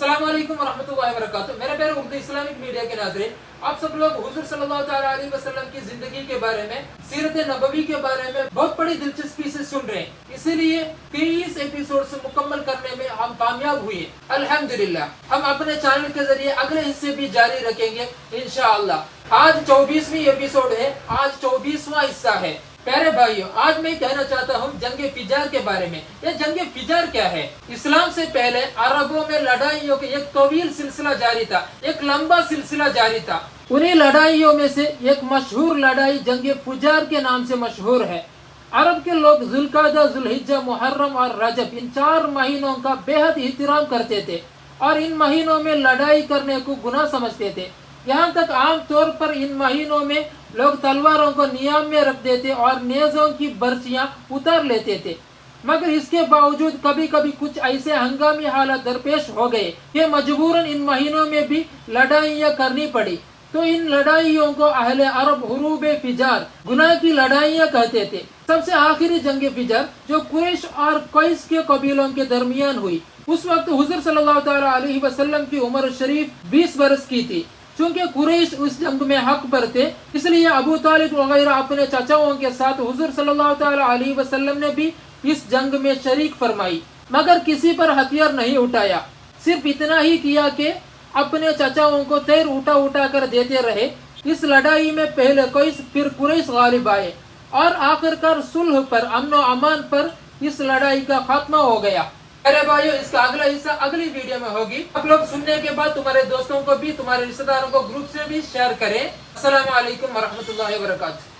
अस्सलाम वालेकुम वरहमतुल्लाहि वबरकातुहू। मेरे प्यारे उर्दू इस्लामिक मीडिया के नाज़रीन, आप सब लोग हुज़ूर सल्लल्लाहु तआला अलैहि वसल्लम की जिंदगी के बारे में, सीरत नबवी के बारे में बहुत बड़ी दिलचस्पी से सुन रहे हैं। इसीलिए 23 एपिसोड से मुकम्मल करने में हम कामयाब हुए अल्हम्दुलिल्लाह। हम अपने चैनल के जरिए अगले हिस्से भी जारी रखेंगे इंशाअल्लाह। आज 24वीं एपिसोड है, आज 24वां हिस्सा है। प्यारे भाइयों, आज मैं कहना चाहता हूँ जंगे फिजार के बारे में। ये जंगे फिजार क्या है? इस्लाम से पहले अरबों में लड़ाइयों के एक तवील सिलसिला जारी था, एक लंबा सिलसिला जारी था। उन्हीं लड़ाइयों में से एक मशहूर लड़ाई जंगे फुजार के नाम से मशहूर है। अरब के लोग जुल्कादा, जुल्हिज्जा, मुहर्रम और रजब इन 4 महीनों का बेहद एहतराम करते थे और इन महीनों में लड़ाई करने को गुनाह समझते थे। यहाँ तक आम तौर पर इन महीनों में लोग तलवारों को नियाम में रख देते और नेज़ों की बर्चियां उतार लेते थे। मगर इसके बावजूद कभी कभी कुछ ऐसे हंगामी हालात दरपेश हो गए कि मजबूरन इन महीनों में भी लड़ाइयाँ करनी पड़ी। तो इन लड़ाइयों को अहले अरब हुरूब फिजार, गुनाह की लड़ाइयाँ कहते थे। सबसे आखिरी जंग फिजार जो कुरैश और कैस के कबीलों के दरमियान हुई, उस वक्त हुज़ूर सल्लल्लाहु तआला अलैहि वसल्लम की उम्र शरीफ 20 बरस की थी। चूंकि कुरैश उस जंग में हक पर थे, इसलिए अबू तालिब वगैरह अपने चाचाओं के साथ हुज़ूर सल्लल्लाहु तआला अलैहि वसल्लम ने भी इस जंग में शरीक फरमाई, मगर किसी पर हथियार नहीं उठाया। सिर्फ इतना ही किया कि अपने चाचाओं को तैर उठा उठा कर देते रहे। इस लड़ाई में पहले कैस फिर कुरैश गालिब आए और आखिरकार सुलह पर, अमन व अमान पर इस लड़ाई का खात्मा हो गया। अरे भाइयों, इसका अगला हिस्सा अगली वीडियो में होगी। आप लोग सुनने के बाद तुम्हारे दोस्तों को भी, तुम्हारे रिश्तेदारों को ग्रुप से भी शेयर करें। अस्सलाम वालेकुम वरहमतुल्लाहि वबरकातुहू।